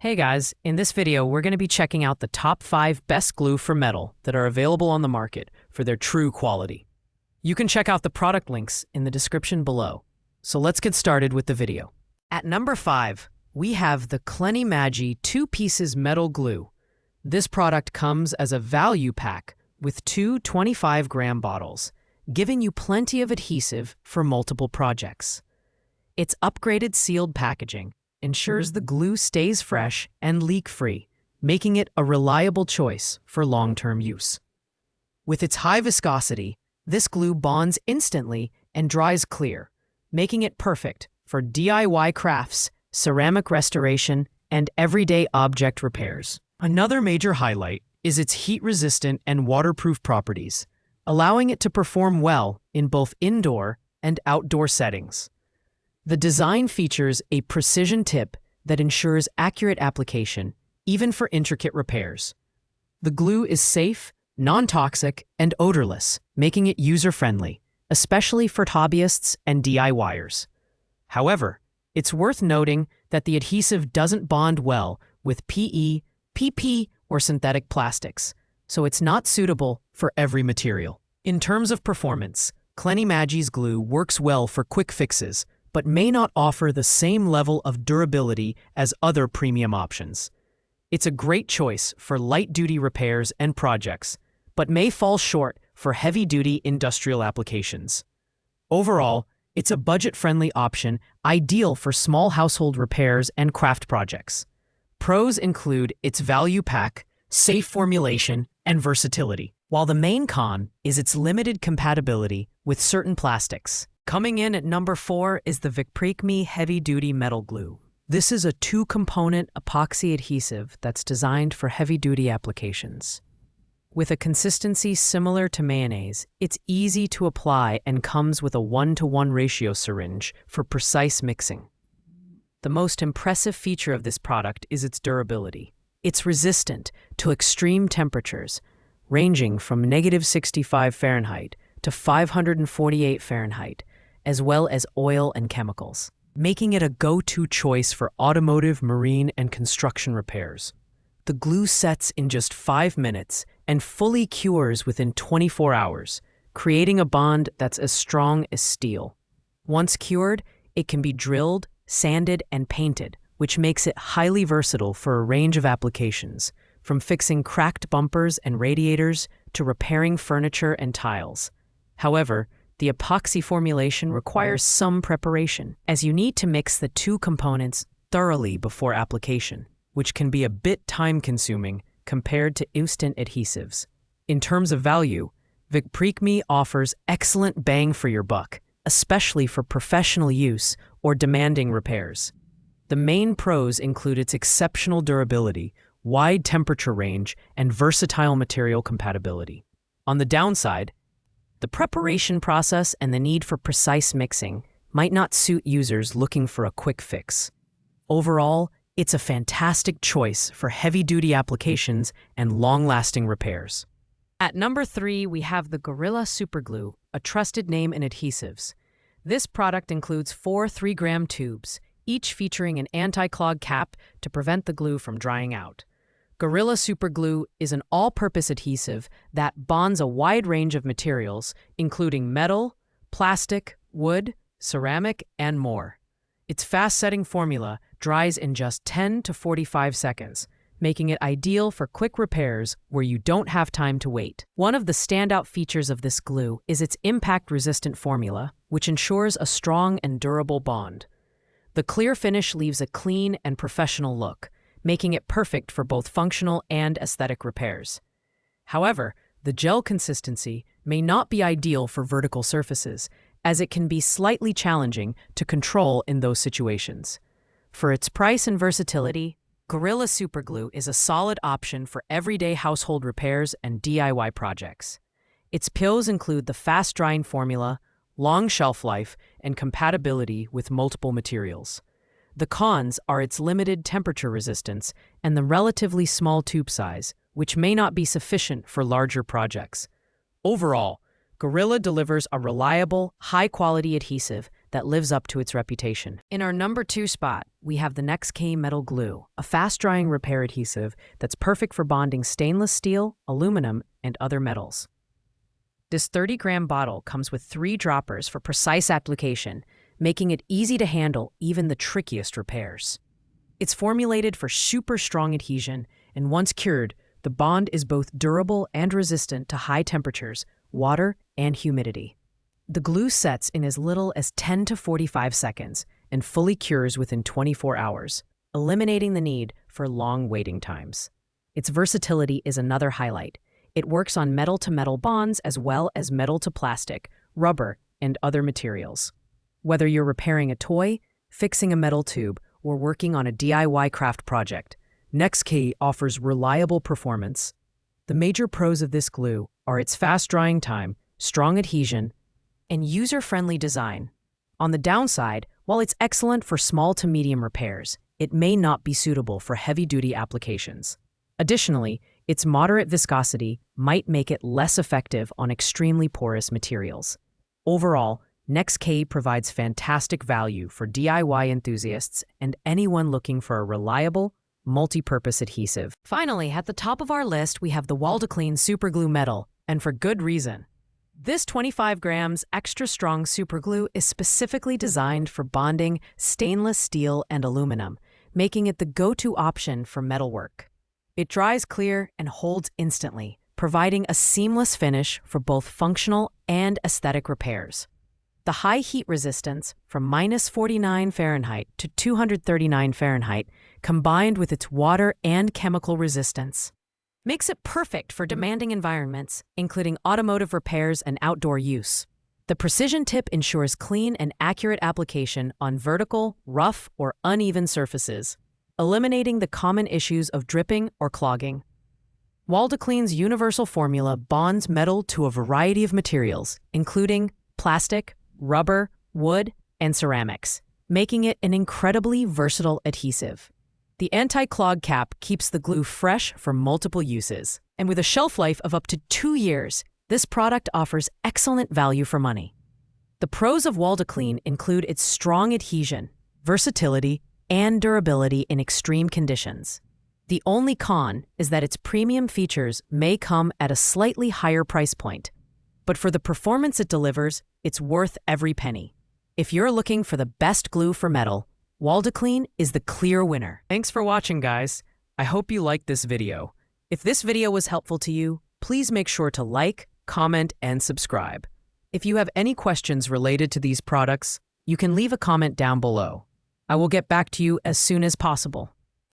Hey guys, in this video we're going to be checking out the top 5 best glue for metal that are available on the market for their true quality. You can check out the product links in the description below. So let's get started with the video. At number 5, we have the Clenny Magi 2 Pieces Metal Glue. This product comes as a value pack with two 25-gram bottles, giving you plenty of adhesive for multiple projects. Its upgraded sealed packaging ensures the glue stays fresh and leak-free, making it a reliable choice for long-term use. With its high viscosity, this glue bonds instantly and dries clear, making it perfect for DIY crafts, ceramic restoration, and everyday object repairs. Another major highlight is its heat-resistant and waterproof properties, allowing it to perform well in both indoor and outdoor settings. The design features a precision tip that ensures accurate application, even for intricate repairs. The glue is safe, non-toxic, and odorless, making it user-friendly, especially for hobbyists and DIYers. However, it's worth noting that the adhesive doesn't bond well with PE, PP, or synthetic plastics, so it's not suitable for every material. In terms of performance, Clenny Magi's glue works well for quick fixes, but may not offer the same level of durability as other premium options. It's a great choice for light-duty repairs and projects, but may fall short for heavy-duty industrial applications. Overall, it's a budget-friendly option ideal for small household repairs and craft projects. Pros include its value pack, safe formulation, and versatility, while the main con is its limited compatibility with certain plastics. Coming in at number 4 is the waterprooof Heavy-Duty Metal Glue. This is a 2-component epoxy adhesive that's designed for heavy-duty applications. With a consistency similar to mayonnaise, it's easy to apply and comes with a 1-to-1 ratio syringe for precise mixing. The most impressive feature of this product is its durability. It's resistant to extreme temperatures, ranging from -65 Fahrenheit to 548 Fahrenheit, as well as oil and chemicals, making it a go-to choice for automotive, marine, and construction repairs. The glue sets in just 5 minutes and fully cures within 24 hours, creating a bond that's as strong as steel. Once cured, it can be drilled, sanded, and painted, which makes it highly versatile for a range of applications, from fixing cracked bumpers and radiators to repairing furniture and tiles. However, the epoxy formulation requires some preparation, as you need to mix the 2 components thoroughly before application, which can be a bit time-consuming compared to instant adhesives. In terms of value, waterprooof offers excellent bang for your buck, especially for professional use or demanding repairs. The main pros include its exceptional durability, wide temperature range, and versatile material compatibility. On the downside, the preparation process and the need for precise mixing might not suit users looking for a quick fix. Overall, it's a fantastic choice for heavy-duty applications and long-lasting repairs. At number 3, we have the Gorilla Superglue, a trusted name in adhesives. This product includes 4 3-gram tubes, each featuring an anti-clog cap to prevent the glue from drying out. Gorilla Superglue is an all-purpose adhesive that bonds a wide range of materials, including metal, plastic, wood, ceramic, and more. Its fast-setting formula dries in just 10 to 45 seconds, making it ideal for quick repairs where you don't have time to wait. One of the standout features of this glue is its impact-resistant formula, which ensures a strong and durable bond. The clear finish leaves a clean and professional look, making it perfect for both functional and aesthetic repairs. However, the gel consistency may not be ideal for vertical surfaces, as it can be slightly challenging to control in those situations. For its price and versatility, Gorilla Superglue is a solid option for everyday household repairs and DIY projects. Its pros include the fast-drying formula, long shelf life, and compatibility with multiple materials. The cons are its limited temperature resistance and the relatively small tube size, which may not be sufficient for larger projects. Overall, Gorilla delivers a reliable, high-quality adhesive that lives up to its reputation. In our number 2 spot, we have the NextK Metal Glue, a fast-drying repair adhesive that's perfect for bonding stainless steel, aluminum, and other metals. This 30-gram bottle comes with 3 droppers for precise application, making it easy to handle even the trickiest repairs. It's formulated for super strong adhesion, and once cured, the bond is both durable and resistant to high temperatures, water, and humidity. The glue sets in as little as 10 to 45 seconds and fully cures within 24 hours, eliminating the need for long waiting times. Its versatility is another highlight. It works on metal-to-metal bonds as well as metal-to-plastic, rubber, and other materials. Whether you're repairing a toy, fixing a metal tube, or working on a DIY craft project, NextK offers reliable performance. The major pros of this glue are its fast drying time, strong adhesion, and user-friendly design. On the downside, while it's excellent for small to medium repairs, it may not be suitable for heavy-duty applications. Additionally, its moderate viscosity might make it less effective on extremely porous materials. Overall, NextK provides fantastic value for DIY enthusiasts and anyone looking for a reliable, multi-purpose adhesive. Finally, at the top of our list, we have the Waldeclean Superglue Metal, and for good reason. This 25 grams extra strong superglue is specifically designed for bonding stainless steel and aluminum, making it the go-to option for metalwork. It dries clear and holds instantly, providing a seamless finish for both functional and aesthetic repairs. The high heat resistance from -49 Fahrenheit to 239 Fahrenheit, combined with its water and chemical resistance, makes it perfect for demanding environments, including automotive repairs and outdoor use. The precision tip ensures clean and accurate application on vertical, rough, or uneven surfaces, eliminating the common issues of dripping or clogging. Waldeclean's universal formula bonds metal to a variety of materials, including plastic, rubber, wood, and ceramics, making it an incredibly versatile adhesive. The anti-clog cap keeps the glue fresh for multiple uses, and with a shelf life of up to 2 years, this product offers excellent value for money. The pros of Waldeclean include its strong adhesion, versatility, and durability in extreme conditions. The only con is that its premium features may come at a slightly higher price point, but for the performance it delivers, it's worth every penny. If you're looking for the best glue for metal, Waldeclean is the clear winner. Thanks for watching, guys. I hope you liked this video. If this video was helpful to you, please make sure to like, comment, and subscribe. If you have any questions related to these products, you can leave a comment down below. I will get back to you as soon as possible.